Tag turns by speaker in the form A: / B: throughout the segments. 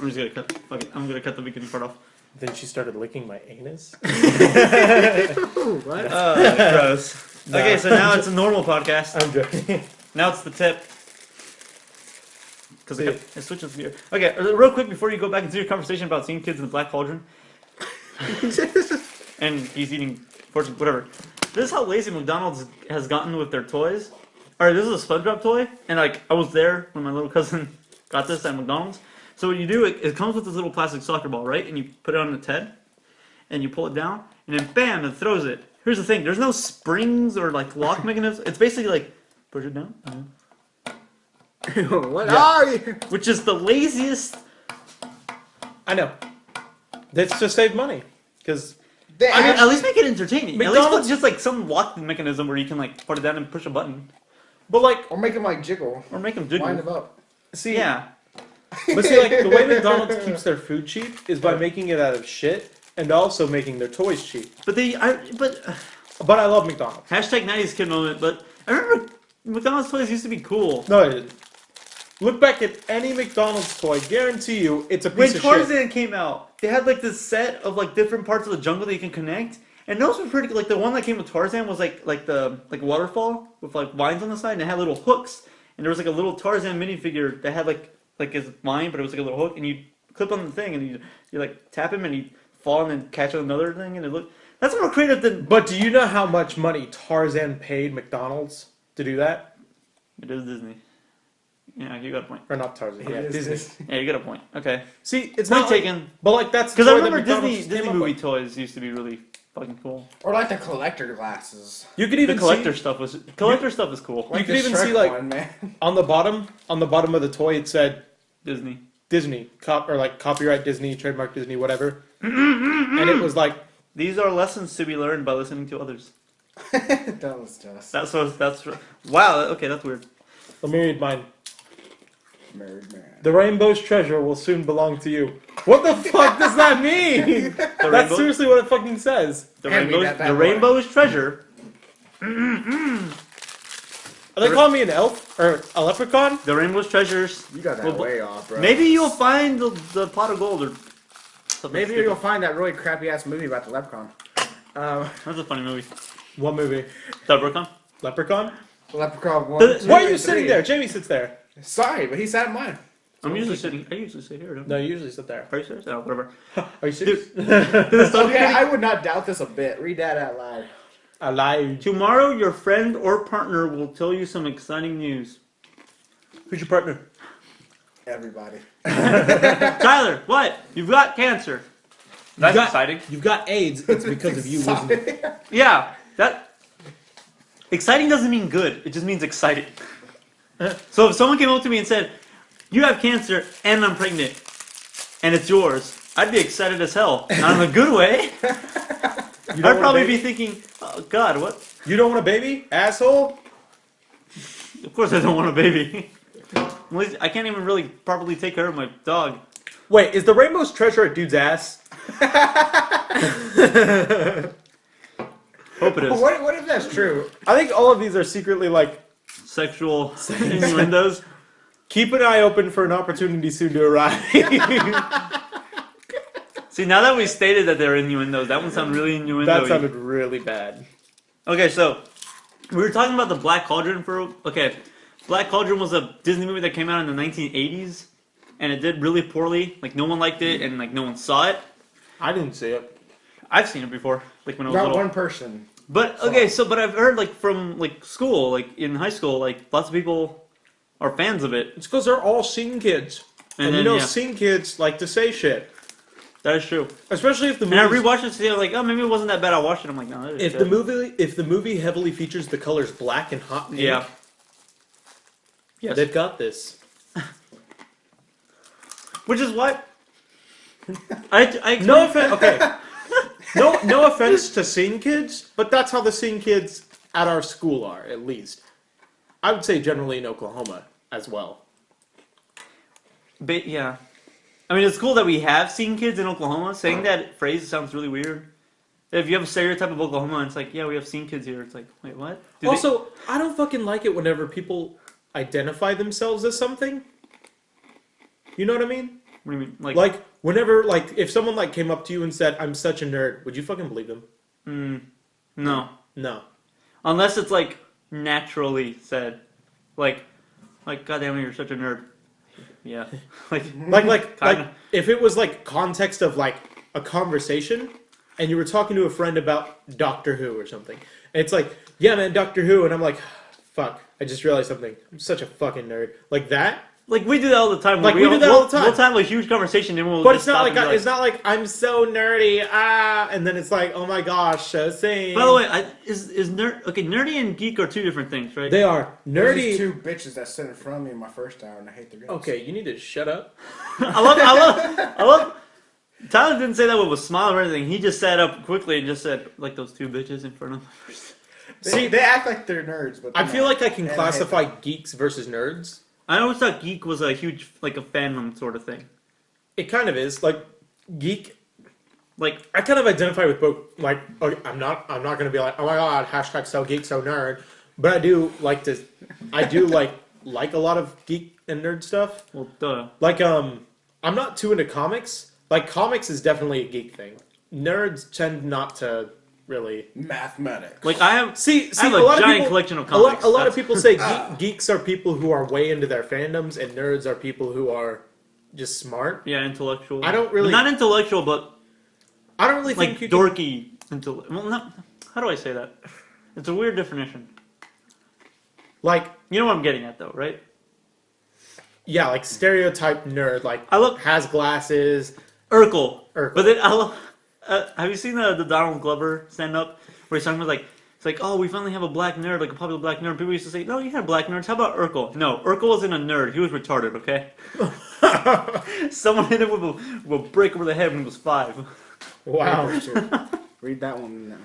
A: I'm just gonna cut. Fuck it. I'm gonna cut the beginning part off.
B: Then she started licking my anus.
C: What?
A: Gross.
B: No.
A: Okay, so now it's a normal podcast.
B: I'm joking.
A: Now it's the tip. Because it switches gear. Okay, real quick before you go back into your conversation about seeing kids in the Black Cauldron. And he's eating fortune, whatever. This is how lazy McDonald's has gotten with their toys. Alright, this is a SpongeBob toy, and like I was there when my little cousin got this at McDonald's. So what you do, it comes with this little plastic soccer ball, right? And you put it on its head, and you pull it down, and then bam, it throws it. Here's the thing, there's no springs or like lock mechanisms. It's basically like, push it down.
C: What are you?
A: Which is the laziest.
B: I know. That's to save money. Because
A: I mean, at least make it entertaining. At least
B: McDonald's-
A: put just like some lock mechanism where you can like put it down and push a button.
B: But like,
C: Or make them like jiggle.
A: Or make them jiggle.
C: Wind them up.
B: see,
A: Yeah.
B: but see, like the way McDonald's keeps their food cheap is by making it out of shit and also making their toys cheap.
A: But
B: But I love McDonald's.
A: hashtag 90s kid moment, but I remember McDonald's toys used to be cool.
B: No, it didn't. Look back at any McDonald's toy. Guarantee you, it's a
A: When
B: piece of shit.
A: Tarzan came out, they had like this set of like different parts of the jungle that you can connect. And those were pretty like the one that came with Tarzan was like the waterfall with like vines on the side and it had little hooks. And there was like a little Tarzan minifigure that had like his vine, but it was like a little hook and you clip on the thing and you like tap him and he'd fall and then catch on another thing and it looked that's more creative than
B: But do you know how much money Tarzan paid McDonald's to do that?
A: it is Disney. Yeah, you got a point.
B: Or not Tarzan? Yeah, Disney.
A: Yeah, you got a point. Okay.
B: See, it's
A: Point
B: not
A: taken.
B: Like, but like that's
A: Because I
B: the toy that
A: remember
B: McDonald's
A: Disney
B: came up
A: movie
B: with.
A: toys used to be really fucking cool.
C: Or like the collector glasses.
B: You could
A: The
B: even
A: collector
B: see
A: stuff was cool.
B: You could
C: the
B: even
C: Shrek
B: see, like,
C: one, man.
B: on the bottom of the toy it said
A: Disney.
B: Disney, or like copyright Disney, trademark Disney, whatever. And it was like,
A: These are lessons to be learned by listening to others.
C: That was just
A: That's wow. Okay, that's weird.
B: let me read mine.
C: married man.
B: The rainbow's treasure will soon belong to you. What the fuck does that mean? That's
A: rainbow?
B: seriously what it fucking says.
A: The
C: Hand me
A: rainbow.
C: that bad
A: The
C: boy.
A: rainbow is treasure.
B: Are they calling me an elf or a leprechaun?
A: The rainbow's treasures.
C: You got that
A: Well,
C: way off, bro.
A: Maybe you'll find the pot of gold or something.
C: Maybe
A: stupid.
C: you'll find that really crappy ass movie about the leprechaun.
A: That's a funny movie.
B: What movie?
A: The leprechaun.
B: Leprechaun?
C: Leprechaun 1.
A: The-
C: 2,
B: Why are you
C: and
B: sitting
C: 3.
B: there? Jamie sits there.
C: Sorry, but he sat in mine.
A: I usually sit here. Don't I?
B: No, you usually sit there.
A: Are you serious? Oh, whatever.
B: Are you serious?
C: Okay, I would not doubt this a bit. Read that out loud.
B: I lied.
A: Tomorrow, your friend or partner will tell you some exciting news.
B: Who's your partner?
C: Everybody.
A: Tyler, what? You've got cancer. That's exciting.
B: You've got AIDS. It's because of you. Losing.
A: Yeah, that exciting doesn't mean good. It just means exciting. So if someone came up to me and said, "You have cancer and I'm pregnant, and it's yours," I'd be excited as hell. Not in a good way. I'd probably be thinking, "Oh God, what?"
B: You don't want a baby, asshole?
A: Of course, I don't want a baby. At least I can't even really properly take care of my dog.
B: Wait, is the rainbow's treasure a dude's ass?
A: Hope it is.
C: What if that's true?
B: I think all of these are secretly like,
A: Sexual innuendos.
B: keep an eye open for an opportunity soon to arrive.
A: See, now that we stated that they're innuendos, that one sounded really innuendo.
B: That sounded really bad.
A: Okay, so we were talking about the Black Cauldron Black Cauldron was a Disney movie that came out in the 1980s, and it did really poorly. Like no one liked it, and like no one saw it.
B: I didn't see it.
A: I've seen it before, like when I was
C: Not
A: little.
C: one person.
A: But okay, but I've heard like from like school, like in high school, like lots of people are fans of it.
B: It's because they're all scene kids. And
A: then,
B: you know,
A: yeah.
B: scene kids like to say shit.
A: That is true.
B: Especially if the
A: And I
B: movie.
A: rewatched it today. I'm like, oh, maybe it wasn't that bad. I watched it. I'm like, no, that is
B: If
A: shit.
B: the movie heavily features the colors black and hot pink,
A: Yeah. Yes.
B: they've got this.
A: Which is why. I
B: No offense. Okay. No offense to scene kids, but that's how the scene kids at our school are, at least. I would say generally in Oklahoma as well.
A: But yeah, I mean, it's cool that we have seen kids in Oklahoma. Saying that phrase sounds really weird. If you have a stereotype of Oklahoma, and it's like, yeah, we have seen kids here. It's like, wait, what?
B: Also, I don't fucking like it whenever people identify themselves as something. You know what I mean?
A: What do you mean?
B: Like whenever, like, if someone like came up to you and said, "I'm such a nerd," would you fucking believe them?
A: No.
B: No.
A: Unless it's like naturally said, like, goddamn, you're such a nerd. Yeah, like
B: Like if it was like context of like a conversation, and you were talking to a friend about Doctor Who or something, and it's like, yeah, man, Doctor Who, and I'm like, fuck, I just realized something. I'm such a fucking nerd. Like that.
A: Like we do that all the time.
B: Like we do that all the time.
A: We'll have a huge conversation, and we'll.
B: But
A: just
B: it's not
A: stop
B: like,
A: and be
B: it's not like I'm so nerdy, and then it's like, oh my gosh, same.
A: By the way, is nerd okay? Nerdy and geek are two different things, right?
B: They are
C: There's
B: nerdy.
C: these two bitches that sit in front of me in my first hour, and I hate their guts.
B: Okay, you need to shut up.
A: I love. Tyler didn't say that with a smile or anything. He just sat up quickly and just said, like those two bitches in front of him.
C: They act like they're nerds, but
B: I feel like I can
C: And I hate
B: classify geeks versus nerds.
A: I always thought geek was a huge, like a fandom sort of thing.
B: It kind of is. Like geek.
A: Like
B: I kind of identify with both. Like, okay, I'm not gonna be like, oh my god, hashtag so geek, so nerd. But I do like to. I do like a lot of geek and nerd stuff.
A: well, duh.
B: Like I'm not too into comics. Like comics is definitely a geek thing. Nerds tend not to really.
C: mathematics.
A: Like I have.
B: See,
A: I have
B: a
A: a
B: lot of
A: giant
B: people,
A: collection of
B: a lot
A: comics.
B: of
A: That's-
B: people say geeks are people who are way into their fandoms, and nerds are people who are just smart.
A: Yeah, intellectual.
B: I don't really-
A: Not intellectual, but
B: I don't really
A: like
B: think you can,
A: dorky. Well, not. How do I say that? It's a weird definition.
B: like,
A: You know what I'm getting at, though, right?
B: yeah, like stereotype nerd, like
A: I look
B: has glasses.
A: Urkel.
B: Urkel.
A: But then I love. Have you seen the Donald Glover stand up where he's talking about like it's like, oh, we finally have a black nerd, like a popular black nerd. People used to say, no, you had black nerds. How about Urkel? No, Urkel wasn't a nerd. He was retarded. Okay. Someone hit him with a brick over the head when he was 5.
B: Wow.
C: Read that one now.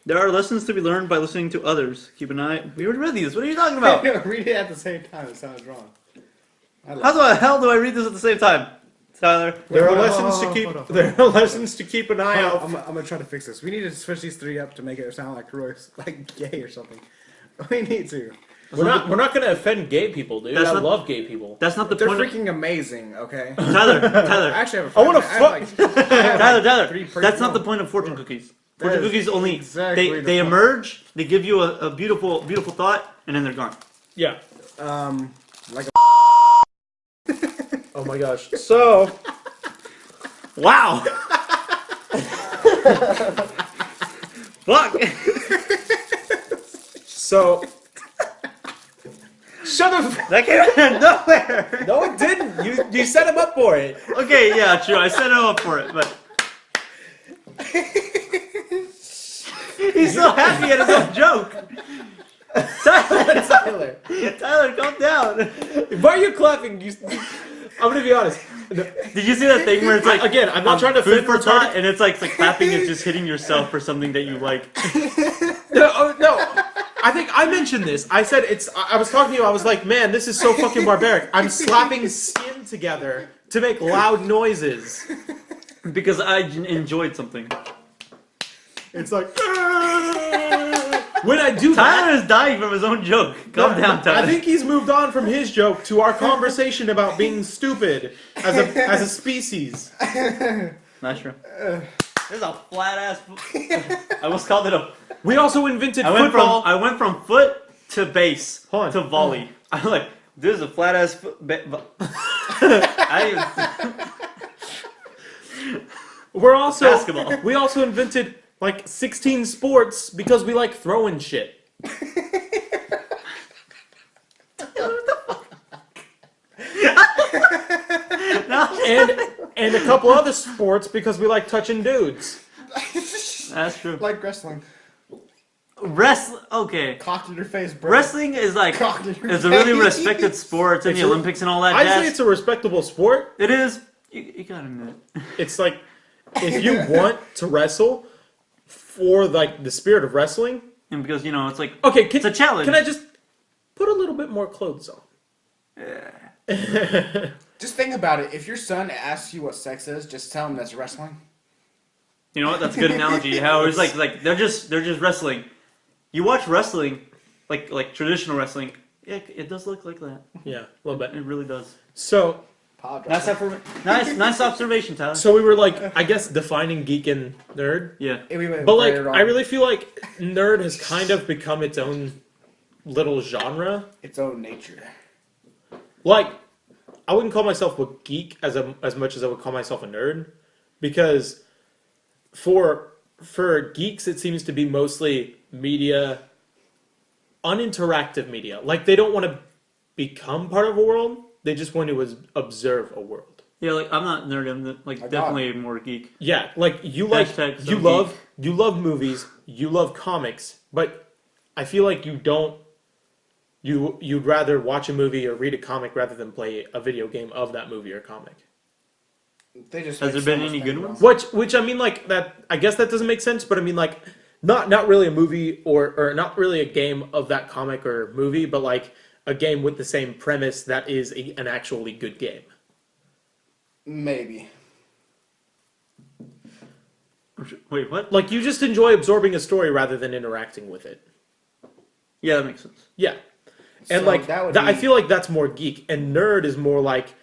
A: There are lessons to be learned by listening to others. Keep an eye. We already read these. What are you talking about?
C: Read it at the same time. It sounds wrong.
A: How the hell do I read this at the same time, Tyler?
B: There are
C: Hold on,
B: lessons
C: hold
B: to
C: on,
B: keep.
C: hold on.
B: There are lessons to keep an eye out.
C: I'm gonna try to fix this. We need to switch these 3 up to make it sound like Roy's like gay or something. We need to.
B: We're not gonna offend gay people, dude.
A: That's
B: I
A: not-
B: love gay people.
A: That's not the
C: They're
A: point.
C: freaking amazing. Okay.
A: Tyler,
C: I
A: Tyler,
C: actually have a
B: I
C: friend.
B: wanna
C: have
A: Tyler.
C: three
A: That's not the
C: no.
A: point of fortune cookies.
C: That
A: Fortune
C: is
A: cookies only
C: exactly the
A: they
C: point.
A: emerge. They give you a beautiful thought, and then they're gone.
B: Yeah.
C: Like
B: Oh my gosh. So.
A: Wow. Fuck.
B: So. Shut up.
A: That came out of nowhere.
B: No, it didn't. You set him up for it.
A: Okay, yeah, true. I set him up for it, but he's so happy at his own joke.
B: Tyler.
A: Tyler, calm down.
B: Why are you clapping? I'm gonna be honest.
A: Did you see that thing where it's like
B: Again, I'm not trying to
A: food
B: fit
A: for
B: retarded.
A: thought, and it's like clapping is just hitting yourself for something that you like.
B: No. I think I mentioned this. I said I was talking to you. I was like, man, this is so fucking barbaric. I'm slapping skin together to make loud noises.
A: Because I enjoyed something.
B: It's like when I do
A: Tyler
B: that.
A: is dying from his own joke. Calm down, Tyler.
B: I think he's moved on from his joke to our conversation about being stupid as a species.
A: Not sure. This is a flat ass. I almost called it a.
B: We also invented
A: I went
B: football.
A: from foot to base
B: Hold on.
A: to volley. I'm like, this is a flat ass.
B: We're also
A: Basketball.
B: We also invented like 16 sports because we like throwing shit. And a couple other sports because we like touching dudes.
A: That's true.
C: like wrestling.
A: Okay.
C: Cocked in your face, bro.
A: Wrestling is like
C: Cocked in your
A: it's a really
C: face.
A: respected sport. It's in the
B: It's a-
A: Olympics and all that
B: I'd
A: jazz.
B: say it's a respectable sport.
A: It is. You gotta admit.
B: It's like if you want to wrestle for like the spirit of wrestling.
A: And because it's like
B: Okay,
A: it's a challenge.
B: Can I just put a little bit more clothes on?
C: Just think about it. If your son asks you what sex is, just tell him that's wrestling.
A: You know what? That's a good analogy. How it's like they're just wrestling. You watch wrestling, like traditional wrestling. It does look like that.
B: Yeah, a little bit.
A: It really does.
B: So
A: Nice observation, Tyler.
B: So we were like, I guess, defining geek and nerd.
A: Yeah.
C: We went
B: But like,
C: very wrong.
B: I really feel like nerd has kind of become its own little genre.
C: Its own nature.
B: Like, I wouldn't call myself a geek as much as I would call myself a nerd, because for geeks it seems to be mostly media, uninteractive media. Like they don't want to become part of a world; they just want to observe a world.
A: Yeah, like I'm not nerd. I'm definitely more geek.
B: Yeah, like you
A: Hashtag so
B: you love movies, you love comics, but I feel like you don't. You'd rather watch a movie or read a comic rather than play a video game of that movie or comic.
C: They just
A: Has there been any good ones?
B: Which I mean, like that. I guess that doesn't make sense, but I mean, like, not really a movie or not really a game of that comic or movie, but like a game with the same premise that is an actually good game.
C: Maybe.
A: Wait, what?
B: Like you just enjoy absorbing a story rather than interacting with it.
A: Yeah, that makes sense.
B: Yeah, and
C: So
B: like
C: that would
B: I
C: be-
B: feel like that's more geek, and nerd is more like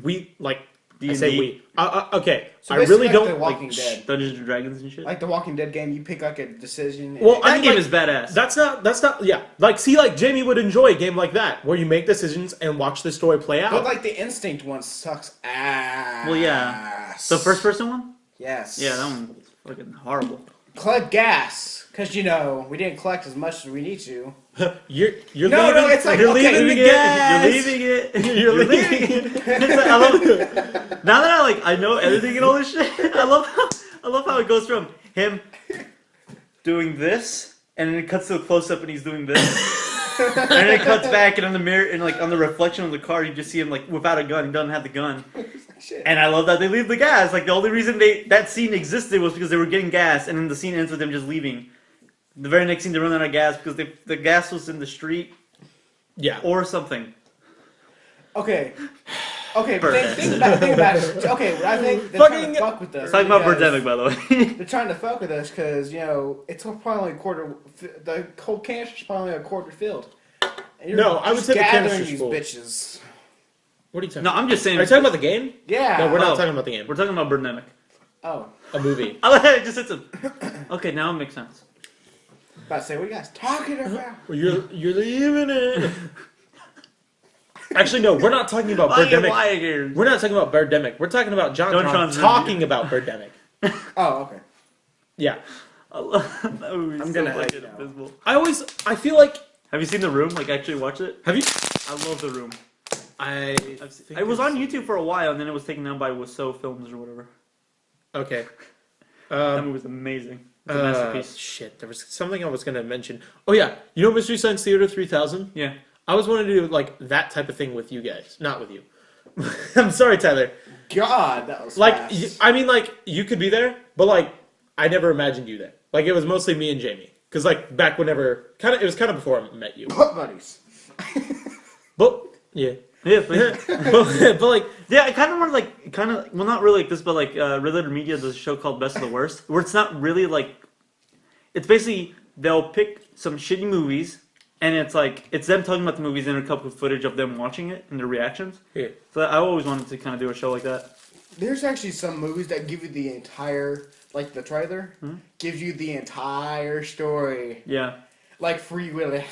B: we like. I
A: D&D.
B: say we. Okay,
C: So
B: I
C: basically
B: really
C: like
B: don't
C: The Walking Dead.
A: Dungeons and Dragons and shit.
C: Like the Walking Dead game, you pick like a decision.
B: Well,
A: that
B: I mean,
A: game
B: like,
A: is badass.
B: That's not. Yeah, like see, like Jamie would enjoy a game like that where you make decisions and watch the story play out.
C: but like the Instinct one sucks ass.
A: Well, yeah. The first person one?
C: Yes.
A: Yeah, that one's fucking horrible.
C: Collect gas, because we didn't collect as much as we need to.
B: you're
C: No,
B: leaving.
C: it's like,
B: you're
C: okay,
B: leaving
C: the
B: it.
C: gas.
A: You're leaving it.
B: You're leaving it.
A: It's like, I love. Now that I know everything and all this shit, I love how it goes from him doing this, and then it cuts to a close up, and he's doing this, and then it cuts back, and on the mirror, and like on the reflection of the car, you just see him like without a gun. He doesn't have the gun.
C: Shit.
A: And I love that they leave the gas. Like the only reason that scene existed was because they were getting gas, and then the scene ends with them just leaving. The very next scene, they run out of gas because the gas was in the street
B: Yeah.
A: or something.
C: Okay, but
A: Birdemic.
C: think about it. Okay, I think they're trying to fuck with us.
A: Talking about
C: because
A: Birdemic, by the way.
C: They're trying to fuck with us because it's probably only a quarter. The whole canister's probably only a quarter filled. And you're
B: No, I would
C: just
B: say the
C: gathering
B: canister's
C: these
B: full.
C: bitches.
B: What are you talking
A: No,
B: about?
A: I'm just saying.
B: Are you talking about the game?
C: Yeah.
B: No, we're not
A: Oh.
B: talking about the game.
A: We're talking about Birdemic.
C: Oh,
B: A movie.
A: I like how it just hits him. Okay, now it makes sense.
C: about to say, what are you guys talking about?
B: Well, you're leaving it. Actually, no, we're not talking about Birdemic.
A: Here?
B: We're not talking about Birdemic. We're talking about John
A: Tron's
B: talking about Birdemic.
C: Oh, okay.
B: Yeah.
A: I love that movie.
C: I'm
A: so
C: gonna
A: fucking
C: hate
A: abysmal.
B: I feel like,
A: Have you seen The Room? Like, actually watch it?
B: have you?
A: I love The Room.
B: It
A: It was on YouTube for a while, and then it was taken down by Wiseau Films or whatever.
B: Okay.
A: That movie was amazing. It's a masterpiece.
B: Shit, there was something I was going to mention. Oh, yeah. You know Mystery Science Theater 3000?
A: Yeah.
B: I was wanting to do, like, that type of thing with you guys. Not with you. I'm sorry, Tyler.
C: God, that was
B: Like,
C: fast.
B: I mean, like, you could be there, but, like, I never imagined you there. Like, it was mostly me and Jamie. Because, like, back whenever... it was kind of before I met you.
C: Butt buddies.
B: But, yeah.
A: Yeah, but,
B: but, like...
A: yeah, I kind of want to, well, not really like this, but, like, Related Media does a show called Best of the Worst, where it's not really, like, it's basically, they'll pick some shitty movies, and it's, like, it's them talking about the movies and a couple of footage of them watching it and their reactions.
B: Yeah.
A: So I always wanted to kind of do a show like that.
C: There's actually some movies that give you the entire, like the trailer, gives you the entire story.
A: Yeah.
C: Like Free Willy.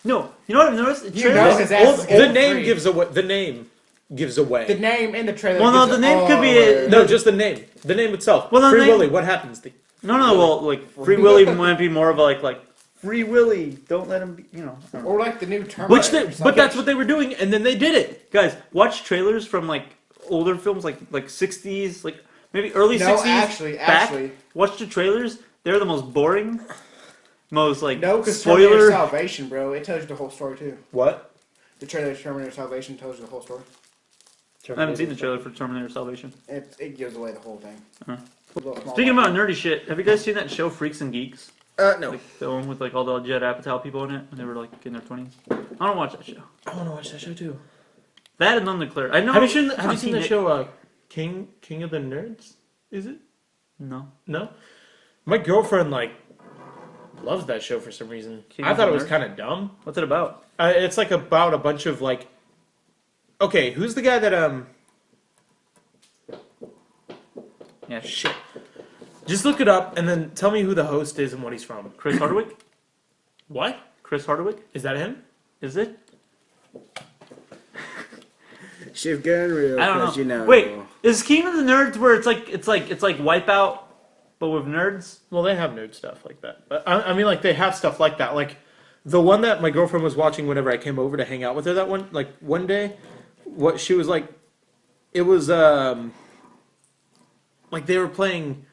A: No, you know what I've noticed?
C: You know his ass is
B: The
C: getting
B: name
C: free.
B: gives away... The name gives away.
C: The name in the trailer.
A: Well, no,
C: gives
A: the
C: it
A: name could be
C: all
A: it.
C: away.
B: No, just the name. The name itself.
A: Well, the
B: Free
A: name-
B: Willy, what happens?
A: No, well, like, Free Willy might be more of a, like, Free Willy, don't let him be, I don't know.
C: Or like the new Terminator.
B: Which
C: or
B: but
C: something.
B: that's what they were doing, and then they did it.
A: Guys, watch trailers from, like, older films, like 60s, like, maybe early
C: No,
A: 60s.
C: actually.
A: Watch the trailers. They're the most boring, most, like,
C: No, because Terminator
A: spoiler.
C: Salvation, bro, it tells you the whole story too.
B: What?
C: The trailer to Terminator Salvation tells you the whole story.
A: I haven't seen the trailer for Terminator Salvation.
C: It gives away the whole thing.
A: Uh-huh.
C: Little small
A: Speaking
C: one.
A: about nerdy shit, have you guys seen that show Freaks and Geeks?
B: No.
A: Like, the one with, like, all the Judd Apatow people in it when they were, like, in their 20s? I don't watch that show.
B: I want to watch that show too.
A: That and Unclear. I know.
B: Have you
A: it's
B: seen
A: on
B: the
A: TV.
B: show King of the Nerds? Is it?
A: No.
B: No. My girlfriend loves that show for some reason.
A: King
B: I
A: of
B: thought
A: the
B: it was
A: Nerds?
B: kind of dumb.
A: What's it about?
B: It's like about a bunch of like. Okay, who's the guy that
A: Yeah.
B: Shit. Just look it up and then tell me who the host is and what he's from.
A: Chris Hardwick?
B: What?
A: Chris Hardwick?
B: Is that him?
A: Is it?
D: Shift gun real,
A: I don't know.
D: 'cause you know.
A: Wait, is King of the Nerds where it's like Wipeout, but with nerds?
B: Well, they have nerd stuff like that. But I mean, like, they have stuff like that. Like, the one that my girlfriend was watching whenever I came over to hang out with her that one day, what she was like, it was, like, they were playing,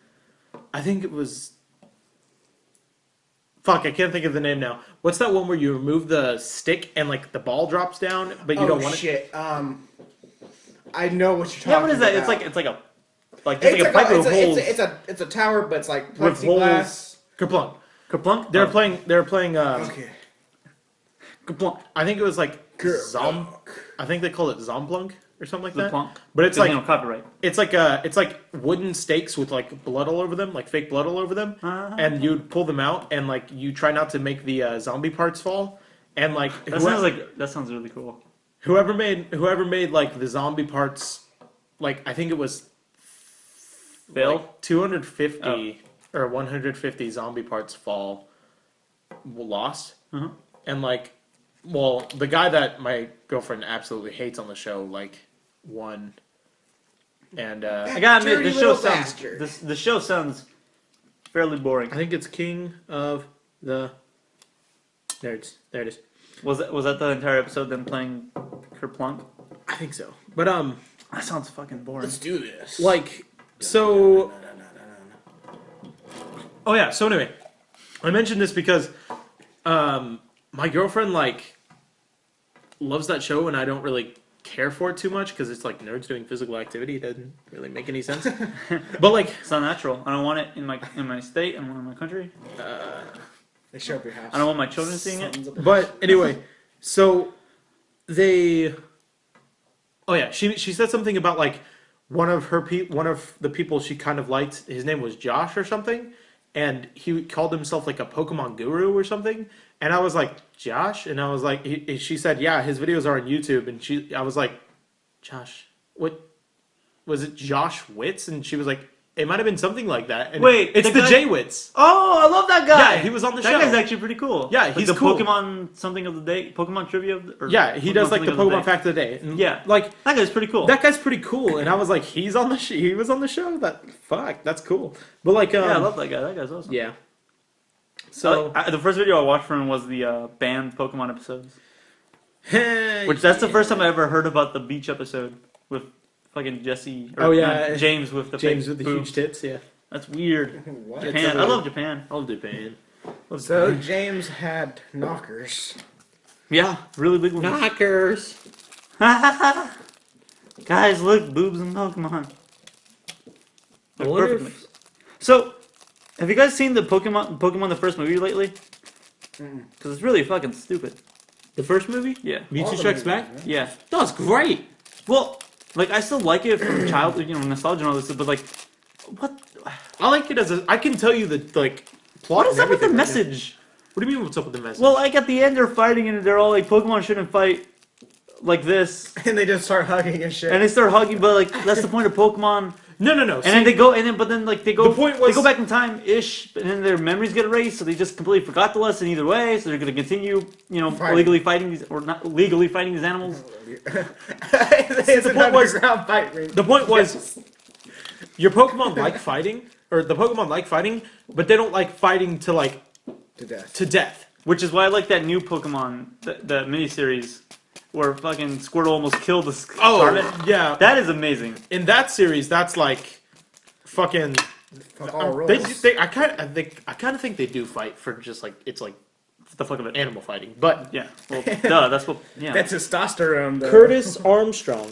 B: I think it was, fuck, I can't think of the name now. What's that one where you remove the stick and, like, the ball drops down, but you don't want
C: shit. I know what you're talking about.
A: Yeah, what is that? It's like a pipe with holes.
C: It's a tower, but it's like
A: With
C: plexiglass.
B: it? Kerplunk.
A: Kerplunk?
B: They were playing,
C: Okay.
A: Kerplunk.
B: I think it was like
C: Kerplunk.
B: I think they called it Zomplunk or something like that.
A: Plunk.
B: But it's
A: There's
B: like
A: no copyright.
B: it's like wooden stakes with like blood all over them, like fake blood all over them, and you'd pull them out and like you try not to make the zombie parts fall, and like
A: That sounds really cool.
B: whoever made like the zombie parts, like I think it was
A: Failed?
B: like 250 or 150 zombie parts fall lost, and like. Well, the guy that my girlfriend absolutely hates on the show, like, won. And
A: I gotta admit,
C: Dirty
A: this show
C: little
A: sounds
C: bastard.
A: the show sounds fairly boring.
B: I think it's King of the Nerds. There it is.
A: Was that the entire episode them playing Kerplunk?
B: I think so. But
A: That sounds fucking boring.
C: Let's do this.
B: like so. Oh yeah. So anyway, I mentioned this because my girlfriend like loves that show, and I don't really care for it too much because it's like nerds doing physical activity. It doesn't really make any sense. But like,
A: It's not natural. I don't want it in my state. I don't want it in my country.
C: They show up your house.
A: I don't want my children seeing it.
C: Sons of a-
B: but anyway, so they. Oh yeah, she said something about like one of the people she kind of liked. His name was Josh or something, and he called himself like a Pokemon guru or something. And I was like, Josh? And I was like, she said, yeah, his videos are on YouTube. And I was like, Josh, what? Was it Josh Witz? And she was like, it might have been something like that. And
A: Wait,
B: it's the
A: guy-
B: J Witz.
A: Oh, I love that guy.
B: Yeah, he was on the
A: that
B: show.
A: That guy's actually pretty cool.
B: Yeah,
A: Like
B: he's
A: the
B: cool.
A: Pokemon something of the day, Pokemon trivia. Or
B: Yeah, he does like the
A: something of
B: Pokemon
A: day.
B: fact of the day. And,
A: Yeah,
B: like
A: that guy's pretty cool.
B: that guy's pretty cool. And I was like, he was on the show. That's cool. But like,
A: yeah, I love that guy. That guy's awesome.
B: yeah. So
A: the first video I watched from him was the banned Pokemon episodes. Which that's the first time I ever heard about the beach episode with fucking Jesse. Or
B: Oh, yeah.
A: not, James with the
B: James
A: fake
B: with the
A: boobs.
B: huge tits. Yeah.
A: That's weird.
C: What?
A: Japan. I love Japan.
B: I love Japan.
C: So James had knockers.
A: Yeah, really big ones.
B: Knockers.
A: Guys, look, boobs and Pokemon.
B: I
A: They're
B: wonder
A: perfect
B: if-
A: mix. So, have you guys seen the Pokemon the first movie lately? Because it's really fucking stupid.
B: The first movie?
A: Yeah.
B: Mewtwo Strikes Back?
A: Yeah.
B: That was great.
A: Well, like I still like it from childhood, nostalgia and all this stuff, but like, what?
B: I like it I can tell you the like plot.
A: What is
B: and
A: up with the
B: everything right now.
A: message?
B: What do you mean? What's up with the message?
A: Well, like at the end they're fighting and they're all like, Pokemon shouldn't fight like this,
C: And they just start hugging and shit.
A: and they start hugging, but like that's the point of Pokemon.
B: no.
A: And then they go, but then like they go,
B: The point was-
A: they go back in time ish, and then their memories get erased, so they just completely forgot the lesson either way. So they're gonna continue,
C: Fighting.
A: illegally fighting these or not legally fighting these animals.
C: It's
B: the
C: an
B: point was-
C: underground fight ring.
B: The point was, your Pokemon like fighting, or the Pokemon like fighting, but they don't like fighting to like
C: To death.
B: to death.
A: Which is why I like that new Pokemon, the miniseries, where fucking Squirtle almost killed the Charmander.
B: yeah.
A: That is amazing.
B: In that series, that's like fucking.
C: Fuck all
B: They,
C: rules.
B: they, I kind of think they do fight for just like it's like
A: The fuck of it.
B: animal fighting, but
A: Yeah. Well, duh. That's what. Yeah.
C: That testosterone, though.
B: Curtis Armstrong.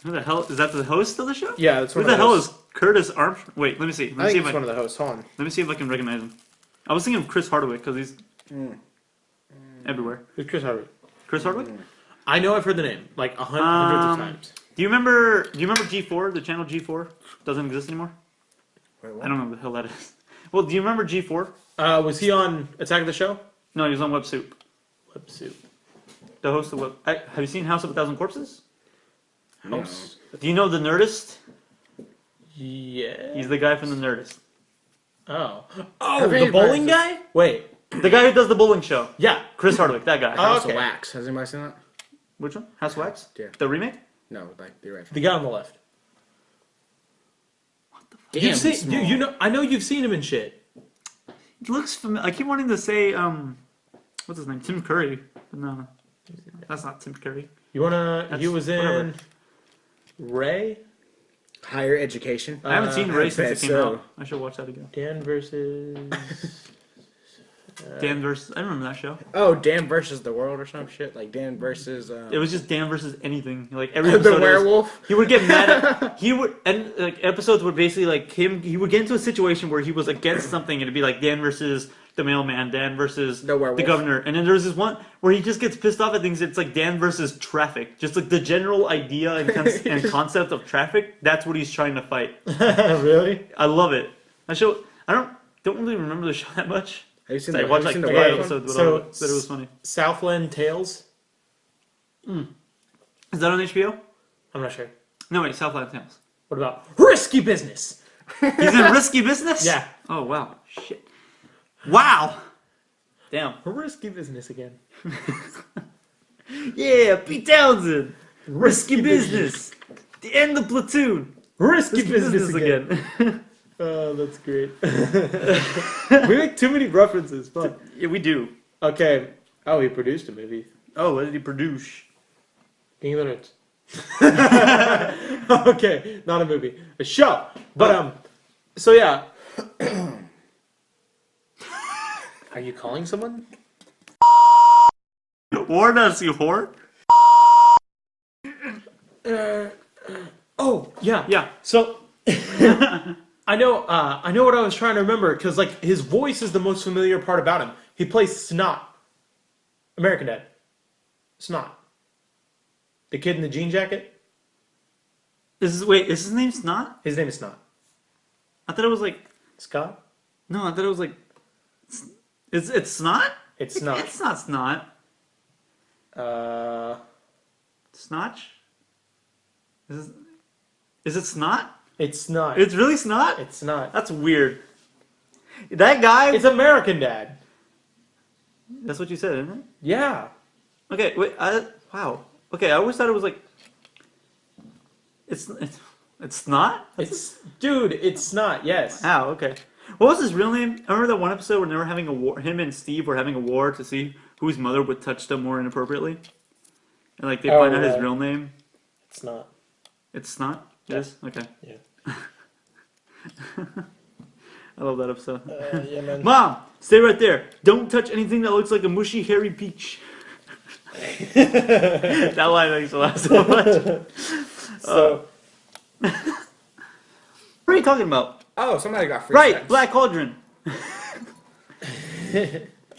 A: Who the hell is that? The host of the show?
B: Yeah, that's
A: Who
B: one
A: the
B: of
A: hell
B: those.
A: is Curtis Armstrong? Wait, let me see. Let
B: I
A: me see
B: think
A: if
B: it's one of the hosts. Hold on.
A: let me see if I can recognize him. I was thinking of Chris Hardwick because he's everywhere.
B: Who's Chris Hardwick?
A: Chris Hardwick?
B: I know I've heard the name like hundreds of times.
A: Do you remember G4? The channel G4 doesn't exist anymore.
C: Wait, what?
A: I don't know what the hell that is. Well, do you remember G4?
B: Was he on Attack of the Show?
A: No, he was on Web Soup.
B: Web Soup.
A: The host of Web. Have you seen House of a Thousand Corpses?
C: No.
B: House.
A: Do you know The Nerdist?
B: Yeah.
A: He's the guy from The Nerdist.
B: Oh,
D: Have
B: the
D: anybody
B: bowling
D: just-
B: guy? Wait.
A: The guy who does the bowling show.
B: Yeah.
A: Chris Hardwick, that guy.
B: Oh,
D: House
B: okay.
D: of Wax. Has anybody seen that?
A: Which one? House of Wax?
D: Yeah.
A: The remake?
D: No, like the original.
B: The guy on the left.
D: Damn,
B: You've seen,
D: he's
B: you,
D: small.
B: you know, I know you've seen him in shit.
A: It looks familiar. I keep wanting to say, what's his name? Tim Curry. But no. That's not Tim Curry.
B: You wanna? He
A: That's-
B: was in
A: whatever.
B: Ray.
D: Higher education.
A: I haven't seen
B: I
A: Ray since
D: bet
A: it came
D: so.
A: out. I should watch that again.
B: Dan versus.
A: Dan versus. I remember that show.
D: Oh, Dan versus the world or some shit. Like Dan versus.
A: It was just Dan versus anything. Like every
D: the
A: episode. it was-
D: werewolf.
A: He would get mad at. He would. And like episodes would basically like him. He would get into a situation where he was against something and it'd be like Dan versus the mailman, Dan versus
D: The werewolf.
A: the governor. And then there's this one where he just gets pissed off at things. It's like Dan versus traffic. Just like the general idea and concept of traffic. That's what he's trying to fight.
B: Really?
A: I love it. That show. I don't really remember the show that much.
D: Have you seen
A: I
D: the,
A: watched
D: have
A: like
D: you seen
A: 5
D: the
B: okay,
D: wild one?
A: episodes,
B: so-
A: but it was funny.
B: Southland Tales.
A: Is that on HBO?
B: I'm not sure.
A: No, wait, Southland Tales.
B: What about Risky Business?
A: He's in Risky Business?
B: Yeah.
A: Oh, wow. Shit. Wow. Damn.
B: Risky Business again.
A: Yeah, Pete Townsend. Risky Business. The end of Platoon.
B: Risky Business again. Oh, that's great. We make too many references. Fuck.
A: Yeah, we do.
B: Okay. Oh, he produced a movie.
A: Oh, what did he produce?
B: King of the Nerds. Okay, not a movie, a show. But so yeah. Are you calling someone?
A: War does you whore?
B: Oh yeah,
A: Yeah.
B: So I know what I was trying to remember because like his voice is the most familiar part about him. He plays Snot, American Dad. Snot, the kid in the jean jacket.
A: Is his name Snot?
B: His name is Snot.
A: I thought it was like,
B: Scott.
A: no, I thought it was like, it's Snot?
B: It's Snot.
A: It's not Snot.
B: Uh,
A: Snotch? Is it Snot?
B: it's Snot.
A: It's really Snot?
B: It's not.
A: That's weird. That guy.
B: It's American Dad.
A: That's what you said, isn't it?
B: Yeah.
A: Okay, wait. Wow. Okay, I always thought it was like. It's not.
B: It's not. Yes.
A: Ow. Okay. What was his real name? I remember that one episode when they were having a war. Him and Steve were having a war to see whose mother would touch them more inappropriately, and like they find out his
B: yeah.
A: real name.
B: It's not.
A: It's not. It
B: Yeah.
A: is? Okay.
B: Yeah.
A: I love that episode.
B: Yeah, man.
A: Mom, stay right there. Don't touch anything that looks like a mushy, hairy peach. That line makes me laugh so much.
B: So
A: What are you talking about?
C: Oh, somebody got free
A: Right,
C: sex.
A: Black Cauldron.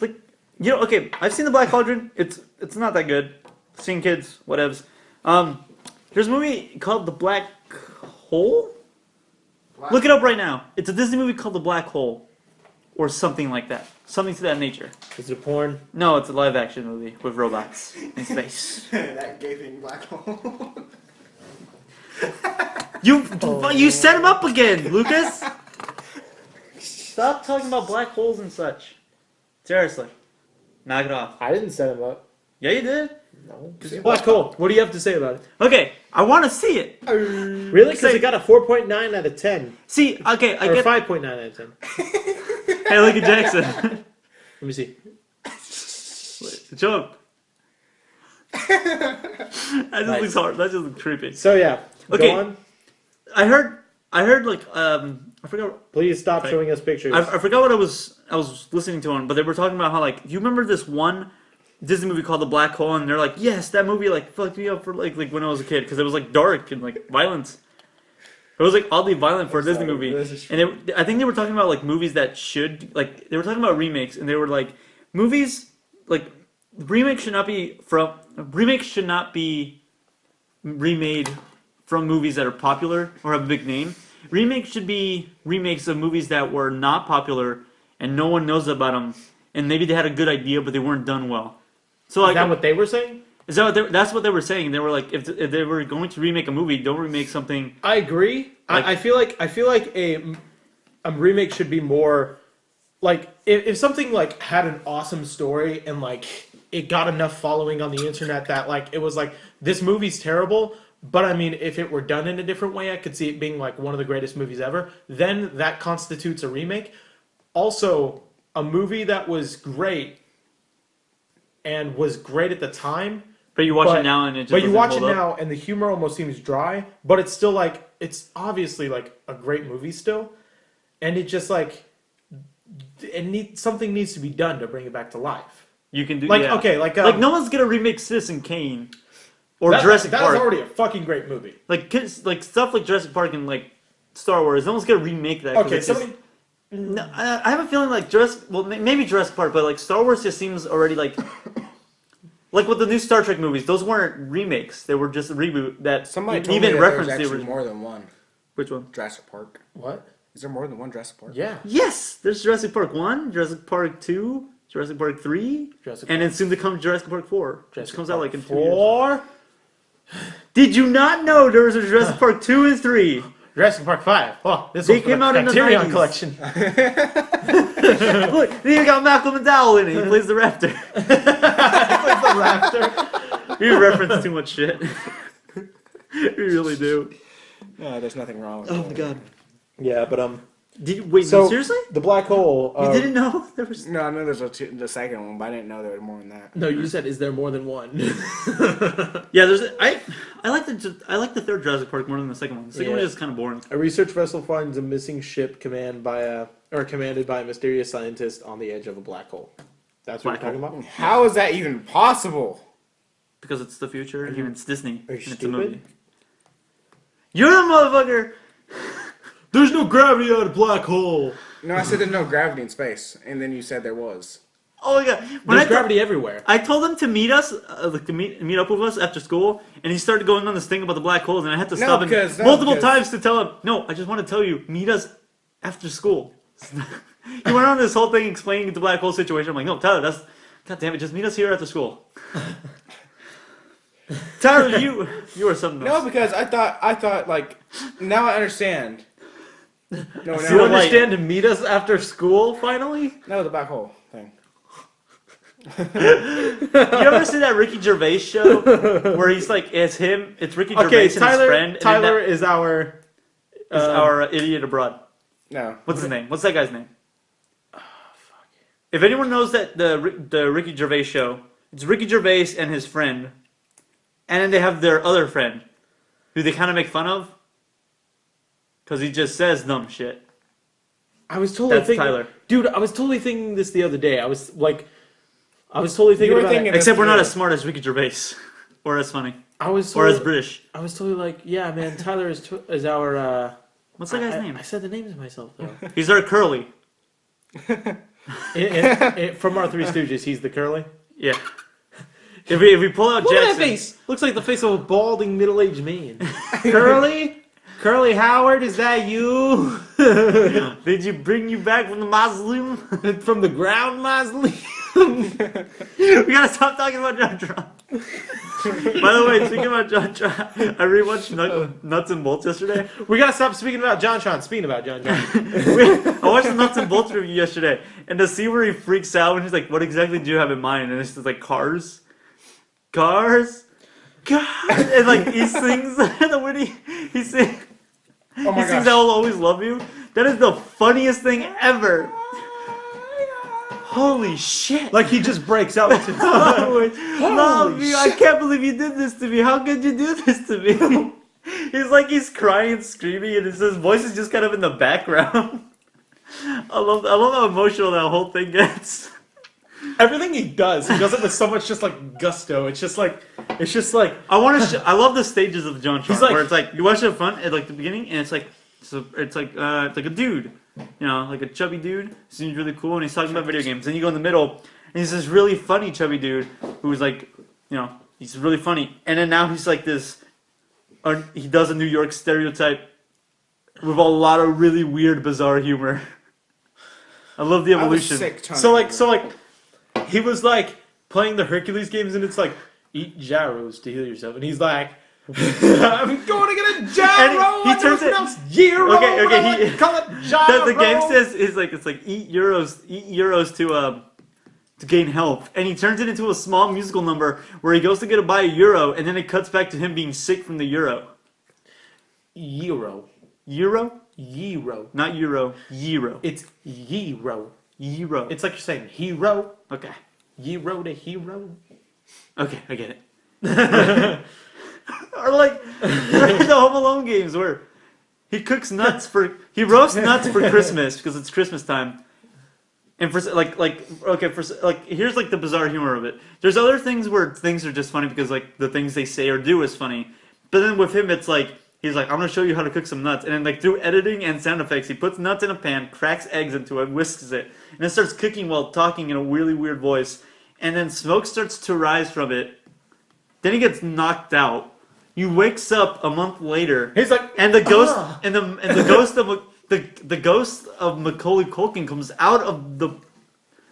A: Like, you know, okay, I've seen the Black Cauldron. It's not that good. Seen kids, whatevs. There's a movie called The Black Hole. Look it up right now. It's a Disney movie called The Black Hole, or something like that. Something to that nature.
B: is it porn?
A: No, it's a live action movie with robots in space.
C: That gaping black hole.
A: You set him up again, Lucas. Stop talking about black holes and such. Seriously, knock it off.
B: I didn't set him up.
A: Yeah, you did.
B: No. Black hole. What do you have to say about it?
A: Okay, I want to see it.
B: Really? Because
A: Say-
B: it got a 4.9 out of 10.
A: See, okay, I
B: Or
A: get.
B: 5.9 out of 10.
A: Hey, look at Jackson.
B: Let me see.
A: It's a joke. That just
B: Nice.
A: looks hard. That just looks creepy.
B: So yeah.
A: Okay.
B: Go on.
A: I heard like I forgot.
B: Please stop
A: Right.
B: showing us pictures.
A: I forgot what I was listening to on, but they were talking about how like you remember this one Disney movie called The Black Hole, and they're like, yes, that movie like fucked me up for like when I was a kid because it was like dark and like violence. It was like oddly violent for a Disney movie, and I think they were talking about like movies that should like they were talking about remakes, and they were like movies like remakes should not be remade from movies that are popular or have a big name. Remakes should be remakes of movies that were not popular and no one knows about them, and maybe they had a good idea but they weren't done well. So
B: Is
A: like,
B: that what they were saying?
A: Is that that's what they were saying? They were like, if they were going to remake a movie, don't remake something.
B: I agree.
A: Like-
B: I feel like a remake should be more like if something like had an awesome story and like it got enough following on the internet that like it was like this movie's terrible, but I mean if it were done in a different way, I could see it being like one of the greatest movies ever. Then that constitutes a remake. Also, a movie that was great and was great at the time.
A: But you watch it now and it just
B: But you
A: doesn't
B: watch it
A: hold up.
B: now and the humor almost seems dry, but it's still like it's obviously like a great movie still, and it just like something needs to be done to bring it back to life.
A: You can do
B: Like
A: yeah.
B: okay, like
A: no one's gonna remake Citizen Kane or
B: that,
A: Jurassic
B: that
A: Park.
B: is already a fucking great movie.
A: Like stuff like Jurassic Park and like Star Wars. No one's gonna remake that. 'Cause
B: Okay,
A: it's just-
B: somebody.
A: No, I have a feeling like maybe Jurassic Park, but like Star Wars just seems already like with the new Star Trek movies. Those weren't remakes; they were just a reboot that
D: Somebody told
A: even
D: me that there's
A: referenced the
D: actually
A: original.
D: more than one
A: Which one?
D: Jurassic Park.
B: What?
D: Is there more than one Jurassic Park?
B: Yeah.
A: Yes, there's Jurassic Park 1, Jurassic Park 2, Jurassic Park 3,
B: Jurassic
A: and then soon to come Jurassic Park 4, which comes out like in 2 years.
B: 4.
A: Did you not know there was a Jurassic Park 2 and 3?
B: Jurassic Park 5. Oh, this
A: They
B: one's
A: came
B: from
A: out in the
B: Criterion
A: 90s.
B: collection.
A: Look, they even got Malcolm McDowell in it. He plays the raptor.
B: Like the raptor.
A: We reference too much shit. We really do.
D: No, there's nothing wrong with
A: Oh
D: that.
A: my god.
B: Yeah, but
A: Wait,
B: So-
A: seriously?
B: the black hole.
A: You didn't know there was?
D: No, I know there's the second one, but I didn't know there was more than that.
B: No, you said is there more than one?
A: Yeah, there's. I like the third Jurassic Park more than the second one. The second one is kind of boring.
B: A research vessel finds a missing ship commanded by a mysterious scientist on the edge of a black hole. That's what
A: Black
B: you're talking about?
D: How is that even possible?
A: Because it's the future and it's Disney.
B: Are you
A: and it's a
B: stupid?
A: movie. You're a motherfucker!
B: There's no gravity on a black hole.
D: No, I said there's no gravity in space, and then you said there was.
A: Oh my god. When
B: There's
A: I
B: gravity everywhere.
A: I told him to meet us, like to meet up with us after school, and he started going on this thing about the black holes, and I had to stop him multiple times to tell him, no, I just want to tell you, meet us after school. He went on this whole thing explaining the black hole situation. I'm like, no, Tyler, God damn it, just meet us here after school. Tyler, you are something else.
D: No, because I thought like now I understand. No,
A: See
B: You
A: the
D: no,
A: light.
B: understand to meet us after school, finally?
D: no, the black hole thing.
A: You ever see that Ricky Gervais show where he's like, it's Ricky Gervais
B: Okay,
A: and his friend. And
B: Tyler
A: then
B: is our...
A: that is our idiot abroad.
D: No.
A: What's his name? What's that guy's name? If anyone knows that the Ricky Gervais show, it's Ricky Gervais and his friend, and then they have their other friend, who they kind of make fun of, because he just says dumb shit.
B: I was totally
A: That's
B: thinking...
A: Tyler.
B: Dude, I was totally thinking this the other day. I was totally thinking
D: were
B: about
D: thinking
B: it.
D: it-
A: Except we're not
D: Yeah.
A: as smart as Ricky Gervais, or as funny,
B: I was
A: or
B: totally,
A: as British.
B: I was totally like, yeah, man, Tyler is our...
A: What's that guy's
B: I-
A: name?
B: I said the name to myself, though.
A: He's our Curly.
B: From our Three Stooges, he's the curly.
A: Yeah. If we pull out
B: Look at
A: Jackson,
B: that face! Looks like the face of a balding middle-aged man. Curly? Curly Howard, is that you?
A: did you bring you back from the mausoleum?
B: From the ground mausoleum?
A: We gotta stop talking about John Tron. By the way, speaking about John Tron, I rewatched Nuts and Bolts yesterday.
B: We gotta stop speaking about John Tron. Speaking about John Tron.
A: I watched the Nuts and Bolts review yesterday, and to see where he freaks out when he's like, "What exactly do you have in mind?" And it's just like cars, and like he sings the Woody. He sings.
D: Oh my
A: He sings
D: gosh.
A: "I Will Always Love You." That is the funniest thing ever. Holy shit!
B: Like he just breaks out into
A: Love you. I can't believe you did this to me. How could you do this to me? He's crying and screaming, and his voice is just kind of in the background. I love how emotional that whole thing gets.
B: everything he does it with so much just like gusto. It's just like
A: I want to. I love the stages of John Tron,
B: He's like-
A: where it's like you watch it up front at like the beginning, and it's like a dude, like a chubby dude. Seems really cool, and he's talking about video games. Then you go in the middle, and he's this really funny chubby dude who's like, he's really funny. And then now he's like this. He does a New York stereotype with a lot of really weird, bizarre humor. I love the
D: I was
A: evolution.
D: sick trying
B: so
D: to
B: like
D: remember.
B: he was like playing the Hercules games, and it's like eat gyros to heal yourself. And he's like, I'm going to get a gyro.
A: He turns it.
B: Gyro.
A: Okay,
B: but I like to call it gyro.
A: The game says is like it's like eat euros to gain health, and he turns it into a small musical number where he goes to buy a euro, and then it cuts back to him being sick from the euro.
B: Euro.
A: Euro?
B: Euro.
A: Not euro. Euro.
B: It's euro.
A: Euro.
B: It's like you're saying hero.
A: Okay.
B: Euro to hero.
A: Okay, I get it. Or like the Home Alone games where he roasts nuts for Christmas because it's Christmas time. And for here's like the bizarre humor of it. There's other things where things are just funny because like the things they say or do is funny. But then with him it's like he's like, I'm gonna show you how to cook some nuts, and then like through editing and sound effects, he puts nuts in a pan, cracks eggs into it, whisks it, and then starts cooking while talking in a really weird voice. And then smoke starts to rise from it. Then he gets knocked out. He wakes up a month later.
B: He's like,
A: and the ghost and the ghost of the ghost of Macaulay Culkin comes out of the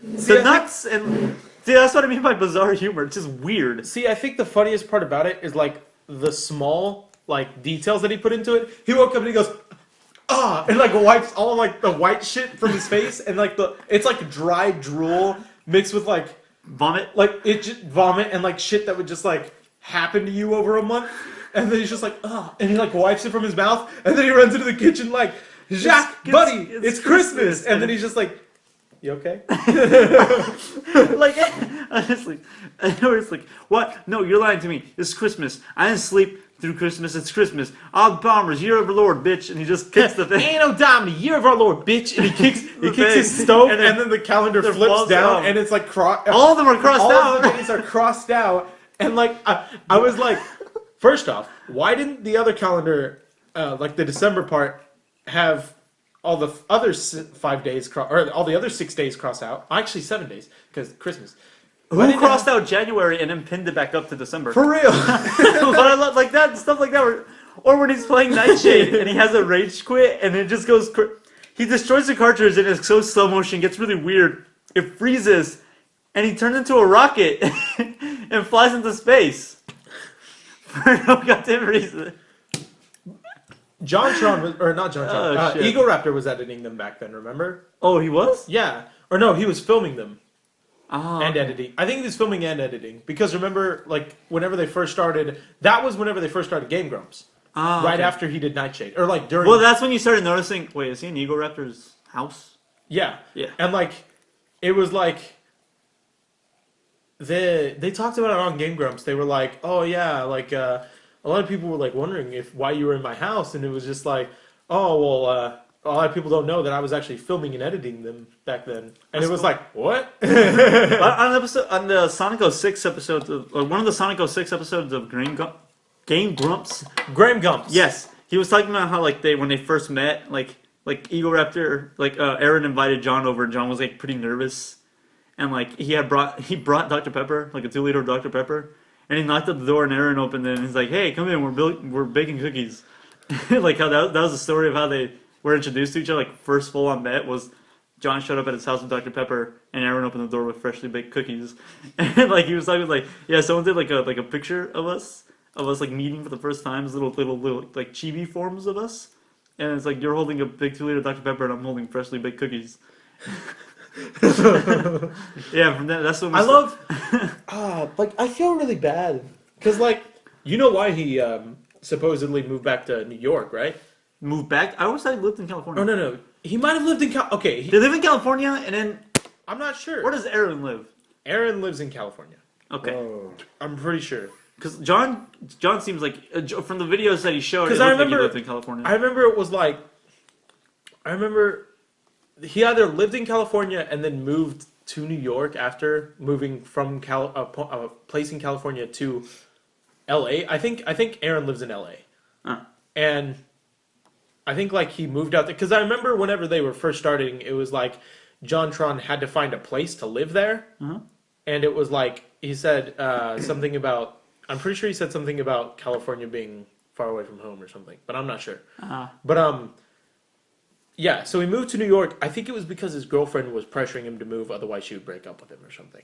A: nuts and see, that's what I mean by bizarre humor. It's just weird.
B: See, I think the funniest part about it is like the small like details that he put into it. He woke up and he goes, and like wipes all like the white shit from his face, and like it's like dry drool mixed with like
A: vomit,
B: like it just vomit and like shit that would just like happen to you over a month. And then he's just like, and he like wipes it from his mouth, and then he runs into the kitchen like, Jacques, buddy, it's Christmas. And then he's just like, you okay?
A: Like, honestly, I know it's like, what? No, you're lying to me. It's Christmas. I didn't sleep through Christmas. It's Christmas. All bombers, year of our Lord, bitch. And he just kicks the thing.
B: Ain't no Domini, year of our Lord, bitch. And he kicks his stove, and then the calendar flips down, and it's like
A: all of them are crossed out.
B: All the days are crossed out, and like I was like, first off, why didn't the other calendar, like the December part, have all the other 5 days or all the other 6 days crossed out? Actually, 7 days because Christmas.
A: Who crossed out January and then pinned it back up to December?
B: For real.
A: But I love like that stuff like that. Or when he's playing Nightshade and he has a rage quit and it just goes. He destroys the cartridge and it's so slow motion, gets really weird. It freezes, and he turns into a rocket and flies into space for no goddamn reason.
B: Eagle Raptor was editing them back then. Remember?
A: Oh, he was?
B: Yeah. Or no, he was filming them.
A: Oh,
B: and editing. I think he was filming and editing because remember, like whenever they first started, that was whenever they first started Game Grumps. Right after he did Nightshade, or like during.
A: Well, that's when you started noticing. Wait, is he in Eagle Raptor's house?
B: Yeah,
A: yeah.
B: And like, it was like. They talked about it on Game Grumps. They were like, "Oh yeah, like a lot of people were like wondering why you were in my house," and it was just like, "Oh well." A lot of people don't know that I was actually filming and editing them back then, and it was like, what?
A: On the Sonic 06 episode, one of the Sonic 06 episodes of Game Grumps.
B: Graham Gumps.
A: Yes, he was talking about how like when they first met, like Eagle Raptor, like Aaron invited John over, and John was like pretty nervous, and like he brought Dr. Pepper, like a 2-liter of Dr. Pepper, and he knocked at the door, and Aaron opened it, and he's like, "Hey, come in, we're baking cookies." Like how that was the story of how they were introduced to each other. Like first full on met was John showed up at his house with Dr. Pepper, and Aaron opened the door with freshly baked cookies. And like he was talking like, yeah, someone did like a picture of us like meeting for the first time, little like chibi forms of us, and it's like you're holding a big 2-liter Dr. Pepper, and I'm holding freshly baked cookies. Yeah, from that's what
B: I love. Like I feel really bad because like you know why he supposedly moved back to New York, right?
A: Moved back? I always thought he lived in California.
B: Oh, no. He might have lived in Okay.
A: They live in California, and then...
B: I'm not sure.
A: Where does Aaron live?
B: Aaron lives in California.
A: Okay.
B: Oh. I'm pretty sure.
A: Because John seems like... from the videos that he showed, it looked like he lived in California.
B: I remember it was like... I remember he either lived in California and then moved to New York after moving from a place in California to L.A. I think Aaron lives in L.A. And... I think like he moved out there because I remember whenever they were first starting, it was like JonTron had to find a place to live there, and it was like he said something about. I'm pretty sure he said something about California being far away from home or something, but I'm not sure. But yeah. So he moved to New York. I think it was because his girlfriend was pressuring him to move, otherwise she would break up with him or something.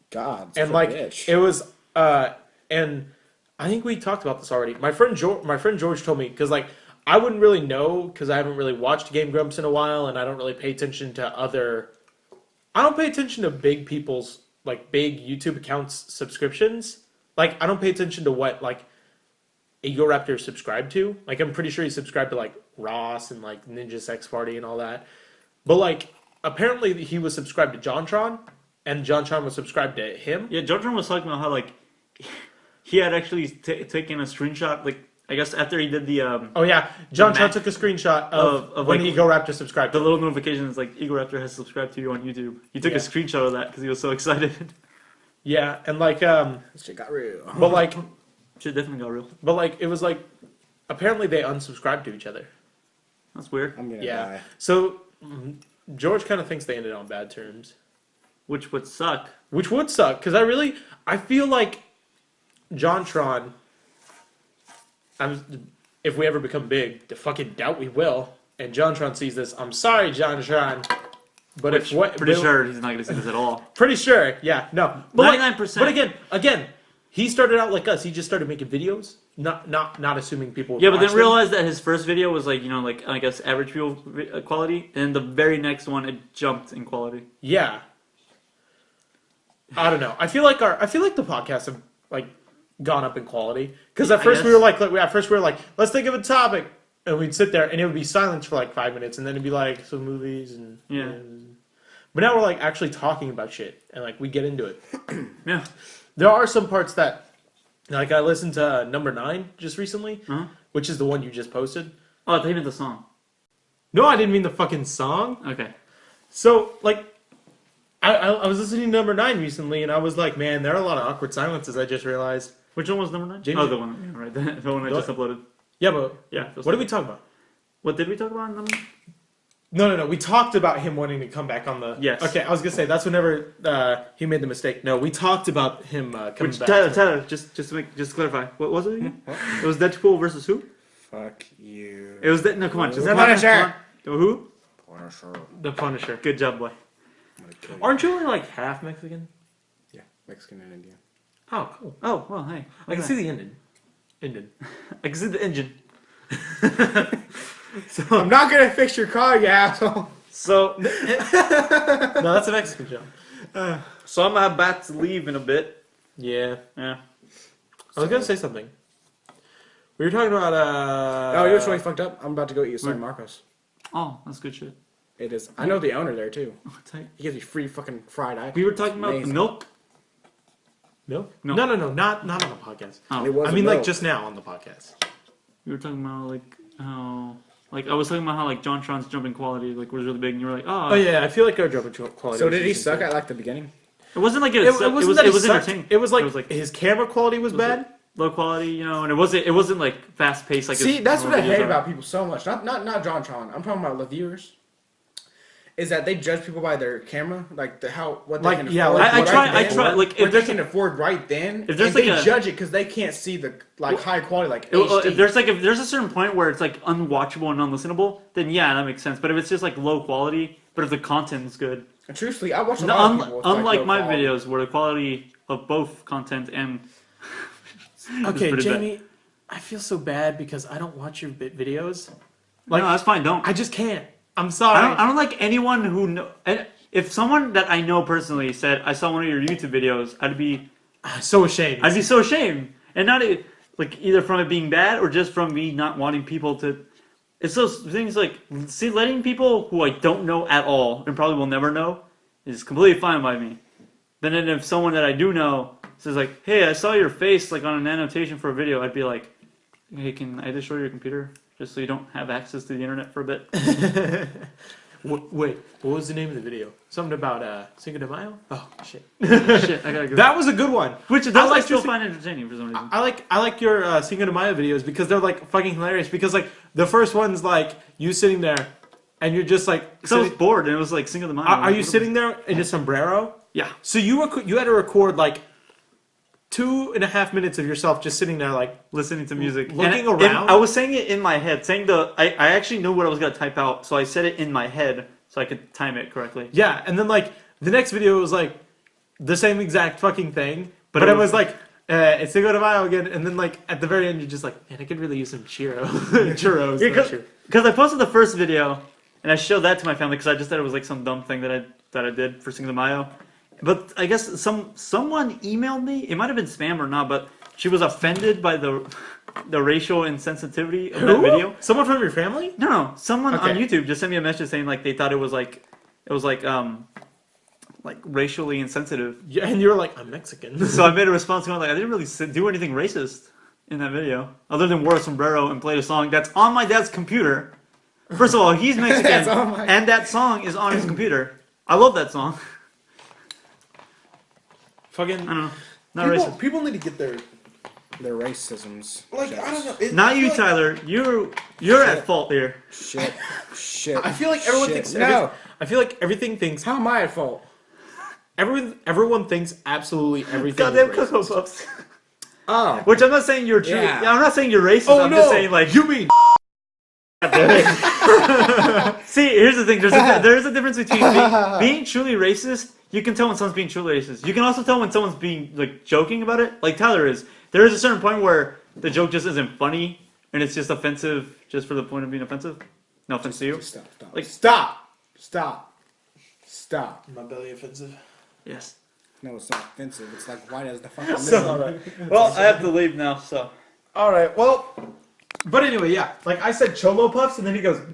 C: God,
B: and like
C: bitch.
B: it was and I think we talked about this already. My friend George told me, because like I wouldn't really know because I haven't really watched Game Grumps in a while, and I don't really pay attention to I don't pay attention to big people's like big YouTube accounts subscriptions. Like I don't pay attention to what like Egoraptor subscribed to. Like I'm pretty sure he subscribed to like Ross and like Ninja Sex Party and all that. But like apparently he was subscribed to JonTron, and JonTron was subscribed to him.
A: Yeah, JonTron was talking about how like he had actually taken a screenshot, like I guess after he did the
B: Oh yeah, JonTron took a screenshot of when
A: like,
B: Egoraptor subscribed.
A: The little notifications like Egoraptor has subscribed to you on YouTube. He took a screenshot of that because he was so excited.
B: Yeah, and like
C: This shit got real.
B: but like
A: Shit definitely got real.
B: but like it was like apparently they unsubscribed to each other.
A: That's weird.
C: I'm gonna
B: Yeah.
C: die.
B: So George kind of thinks they ended on bad terms,
A: Which would suck.
B: which would suck because I feel like JonTron. If we ever become big, the fucking doubt we will. And JonTron sees this. I'm sorry, JonTron. But
A: Pretty sure he's not going to see this at all.
B: Pretty sure, yeah, no. But
A: 99%.
B: But again, he started out like us. He just started making videos, not assuming people would
A: Yeah, but
B: watch
A: then realized that his first video was like, like I guess average people quality, and the very next one it jumped in quality.
B: Yeah. I don't know. I feel like the podcasts have like gone up in quality because at first we were like, let's think of a topic, and we'd sit there and it would be silence for like 5 minutes, and then it'd be like some movies and
A: Yeah.
B: But now we're like actually talking about shit and like we get into it.
A: Yeah.
B: There are some parts that, like I listened to number 9 just recently, which is the one you just posted.
A: Oh, I thought you meant the song.
B: No, I didn't mean the fucking song.
A: Okay.
B: So like. I was listening to number 9 recently, and I was like, man, there are a lot of awkward silences. I just realized.
A: Which one was number 9?
B: James-
A: Oh, the one. Yeah, right. The one I just uploaded.
B: Yeah, but
A: Yeah.
B: what did we talk about?
A: What did we talk about in number 9?
B: No. We talked about him wanting to come back on the.
A: Yes.
B: Okay, I was gonna say that's whenever he made the mistake. No, we talked about him coming
A: Which
B: back.
A: Tyler, just to clarify, what was it again? It was Deadpool versus who?
D: Fuck you.
A: It was no, come on, just
C: Punisher.
A: Who?
D: Punisher.
B: The Punisher.
A: Good job, boy.
D: I'm gonna kill you.
B: Aren't you only like half Mexican?
D: Yeah, Mexican and Indian.
B: Oh, cool.
A: Oh well, hey,
B: I can see the Indian.
A: I can see the engine.
C: I'm not gonna fix your car, you asshole.
A: So,
B: No, that's a Mexican joke.
A: so I'm about to leave in a bit.
B: Yeah.
A: Yeah.
B: I was gonna say something. We were talking about
C: Oh, you know what's really fucked up? I'm about to go eat at San Marcos.
A: Oh, that's good shit.
C: It is. I know the owner there too.
A: Oh, tight.
C: He gives me free fucking fried eye.
A: We were talking about the
C: Amazing.
A: milk.
B: milk?
A: No.
B: No, not on the podcast.
A: Oh,
C: It was
B: I mean, like
C: milk.
B: just now on the podcast.
A: we were talking about like how, like I was talking about how like JonTron's jumping quality like was really big, and you were like,
B: Oh yeah, I feel like our jumping quality.
C: So
B: was
C: did he
B: decent,
C: suck
B: too.
C: at like the beginning?
A: It wasn't like it.
B: It
A: sucked.
B: wasn't that
A: It
B: he
A: was
B: sucked.
A: entertaining.
B: It was like his camera quality was bad.
A: Low quality, and it wasn't like fast paced. Like
C: See,
A: his
C: that's what I
A: normal
C: hate
A: videos are.
C: about people so much. Not JonTron. I'm talking about the viewers. Is that they judge people by their camera, like what they
B: Like,
C: can
B: yeah,
C: afford.
B: like,
A: I try. Like
C: what
A: if
C: they
A: there's
C: can afford right then.
A: if there's
C: and they
A: like a-
C: judge it because they can't see the high quality like HD.
A: if there's a certain point where it's like unwatchable and unlistenable, then yeah, that makes sense. But if it's just like low quality, but if the content is good,
C: And truthfully, I watch a lot of people with,
A: unlike
C: low
A: my
C: quality.
A: videos where the quality of both content and
B: Okay,
A: pretty bad.
B: Jamie, I feel so bad because I don't watch your videos.
A: no, that's fine. Don't.
B: I just can't. I'm sorry.
A: I don't like anyone who know. And if someone that I know personally said I saw one of your YouTube videos, I'd be
B: so ashamed.
A: I'd be so ashamed, and not like either from it being bad or just from me not wanting people to. It's those things like letting people who I don't know at all and probably will never know is completely fine by me. But then if someone that I do know says like, "Hey, I saw your face like on an annotation for a video," I'd be like, "Hey, can I destroy your computer just so you don't have access to the internet for a bit?"
B: Wait, what was the name of the video? Something about Cinco de Mayo? Oh shit!
A: Shit, I gotta go.
B: That was a good one.
A: Which
B: I
A: I
B: like
A: still
B: to see-
A: find entertaining for some reason.
B: I like your Cinco de Mayo videos because they're like fucking hilarious. Because like the first one's like you sitting there, and you're just like.
A: So I was
B: sitting-
A: bored, and it was like Cinco de Mayo.
B: are you sitting there in a sombrero?
A: Yeah.
B: So you had to record like 2.5 minutes of yourself just sitting there like.
A: Listening to music,
B: Looking
A: and
B: around?
A: I was saying it in my head, I actually knew what I was gonna type out, so I said it in my head so I could time it correctly.
B: Yeah, and then like the next video was like the same exact fucking thing, but
A: But
B: it
A: it
B: was
A: was-
B: like It's Cinco de Mayo again, and then like at the very end, you're just like, man, I could really use some churros.
A: Because I posted the first video, and I showed that to my family because I just thought it was like some dumb thing that I did for Cinco de Mayo. But I guess someone emailed me. It might have been spam or not, but she was offended by the racial insensitivity of that video.
B: Someone from your family?
A: No, someone on
B: Okay.
A: YouTube just sent me a message saying like they thought it was like racially insensitive.
B: Yeah, and you were like, I'm Mexican.
A: So I made a response going like I didn't really do anything racist in that video other than wear a sombrero and play a song that's on my dad's computer. First of all, he's Mexican, and that song is on his computer. I love that song.
B: Fucking,
A: I don't know, not racist.
B: People need to get their
C: racisms.
B: like.
C: Shit.
B: I don't know.
A: Not you, Tyler. You're at fault here.
C: Shit.
B: I feel like everyone
C: Shit.
B: thinks.
C: No.
B: I feel like everything thinks.
C: How am I at fault?
B: Everyone thinks absolutely everything.
A: Goddamn
B: is
A: Cocoa
B: racist.
A: Puffs.
C: Oh.
A: Which I'm not saying you're true.
C: Yeah.
A: I'm not saying you're racist.
B: Oh
A: I'm
B: no!
A: just saying like
B: you mean?
A: See, here's the thing. There is a difference between being truly racist. You can tell when someone's being truly racist. You can also tell when someone's being like joking about it, like Tyler is. There is a certain point where the joke just isn't funny and it's just offensive, just for the point of being offensive. No offense to you.
C: Stop.
A: Like-
C: Stop.
B: My belly offensive.
A: Yes.
C: No, it's not offensive. It's like white as the fucking
A: So, well, I have to leave now. So.
B: All right. Well, but anyway, yeah. Like I said, Cholo Puffs, and then he goes.
A: It's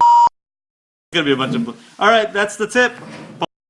A: gonna be a bunch of. All right, that's the tip.